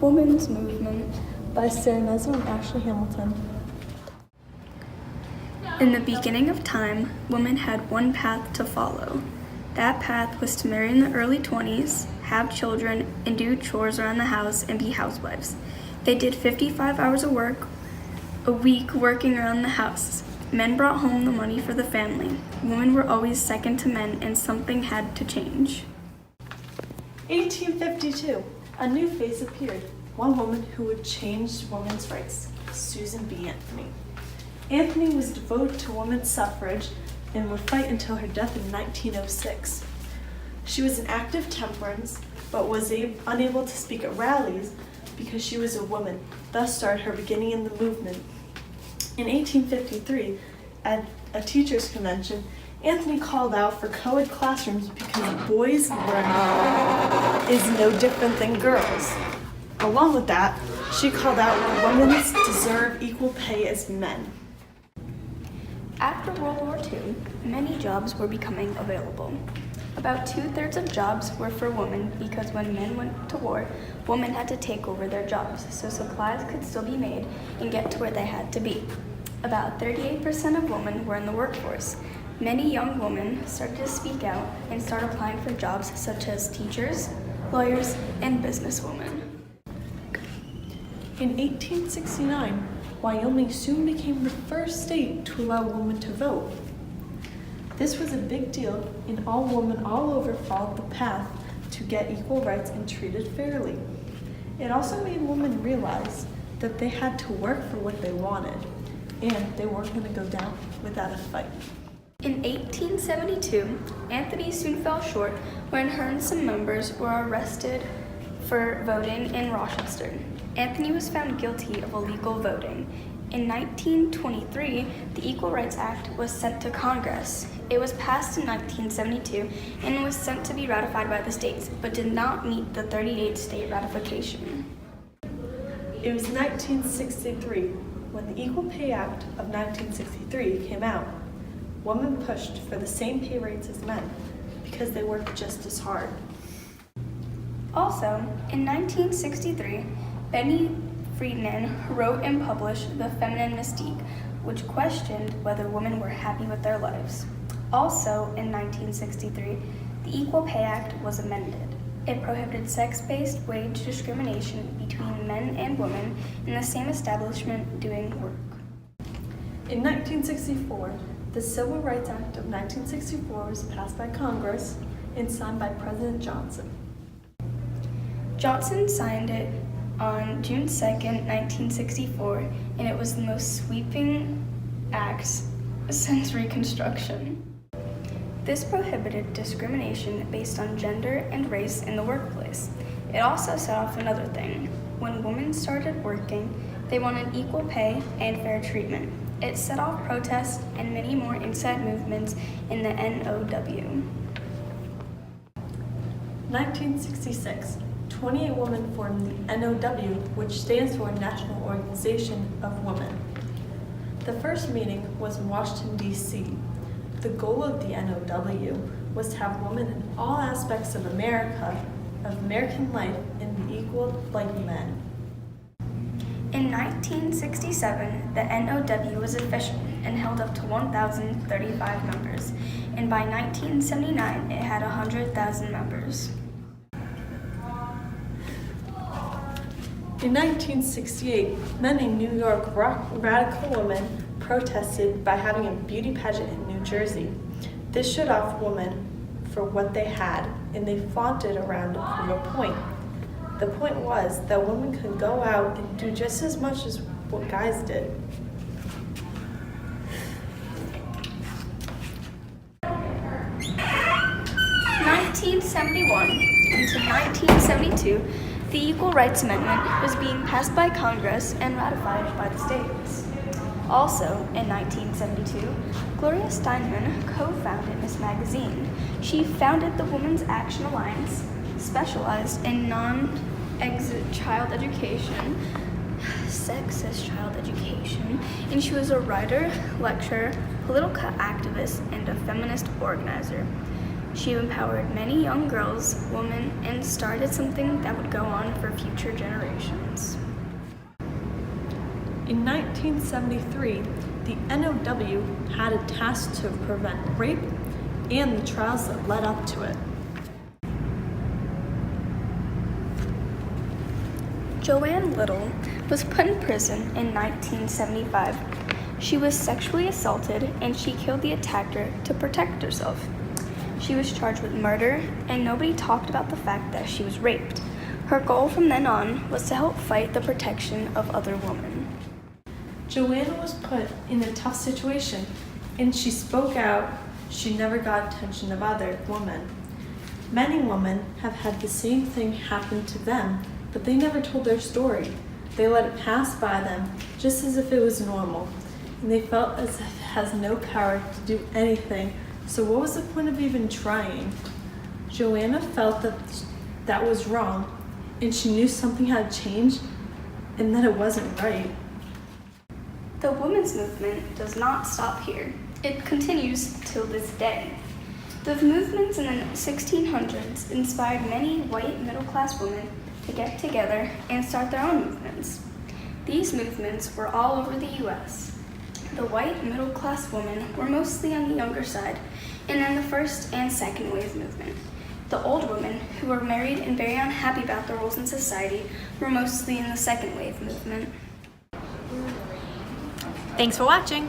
Women's Movement by Sarah Nezzo and Ashley Hamilton. In the beginning of time, women had one path to follow. That path was to marry in the early 20s, have children, and do chores around the house and be housewives. They did 55 hours of work a week working around the house. Men brought home the money for the family. Women were always second to men, and something had to change. 1852, a new face appeared. One woman who would change women's rights, Susan B. Anthony. Anthony was devoted to women's suffrage and would fight until her death in 1906. She was an active temperance, but was unable to speak at rallies because she was a woman, thus started her beginning in the movement. In 1853, at a teachers' convention, Anthony called out for co-ed classrooms because boys' learning is no different than girls. Along with that, she called out women deserve equal pay as men. After World War II, many jobs were becoming available. About 2/3 of jobs were for women because when men went to war, women had to take over their jobs so supplies could still be made and get to where they had to be. About 38% of women were in the workforce. Many young women started to speak out and start applying for jobs such as teachers, lawyers, and businesswomen. In 1869, Wyoming soon became the first state to allow women to vote. This was a big deal, and all women all over followed the path to get equal rights and treated fairly. It also made women realize that they had to work for what they wanted, and they weren't going to go down without a fight. In 1872, Anthony soon fell short when her and some members were arrested for voting in Rochester. Anthony was found guilty of illegal voting. In 1923, the Equal Rights Act was sent to Congress. It was passed in 1972 and was sent to be ratified by the states, but did not meet the 38-state ratification. It was 1963 when the Equal Pay Act of 1963 came out. Women pushed for the same pay rates as men because they worked just as hard. Also, in 1963, Benny Friedman wrote and published The Feminine Mystique, which questioned whether women were happy with their lives. Also, in 1963, the Equal Pay Act was amended. It prohibited sex-based wage discrimination between men and women in the same establishment doing work. In 1964, the Civil Rights Act of 1964 was passed by Congress and signed by President Johnson. Johnson signed it on June 2nd, 1964, and it was the most sweeping act since Reconstruction. This prohibited discrimination based on gender and race in the workplace. It also set off another thing. When women started working, they wanted equal pay and fair treatment. It set off protests and many more inside movements in the NOW. 1966. 28 women formed the NOW, which stands for National Organization of Women. The first meeting was in Washington, D.C. The goal of the NOW was to have women in all aspects of American life, and be equal like men. In 1967, the NOW was official and held up to 1,035 members, and by 1979, it had 100,000 members. In 1968, men in New York radical women protested by having a beauty pageant in New Jersey. This showed off women for what they had, and they flaunted around to prove a point. The point was that women could go out and do just as much as what guys did. From 1971 into 1972, the Equal Rights Amendment was being passed by Congress and ratified by the states. Also, in 1972, Gloria Steineman co-founded Miss Magazine. She founded the Women's Action Alliance, specialized in sexist child education, and she was a writer, lecturer, political activist, and a feminist organizer. She empowered many young girls, women, and started something that would go on for future generations. In 1973, the NOW had a task to prevent rape and the trials that led up to it. Joanne Little was put in prison in 1975. She was sexually assaulted and she killed the attacker to protect herself. She was charged with murder and nobody talked about the fact that she was raped. Her goal from then on was to help fight the protection of other women. Joanna was put in a tough situation and she spoke out. She never got attention of other women. Many women have had the same thing happen to them, but they never told their story. They let it pass by them just as if it was normal, and they felt as if it has no power to do anything, so what was the point of even trying? Joanna felt that that was wrong, and she knew something had changed and that it wasn't right. The women's movement does not stop here. It continues till this day. The movements in the 1600s inspired many white middle-class women to get together and start their own movements. These movements were all over the US. The white middle-class women were mostly on the younger side and in the first and second wave movement. The old women, who were married and very unhappy about their roles in society, were mostly in the second wave movement. Thanks for watching.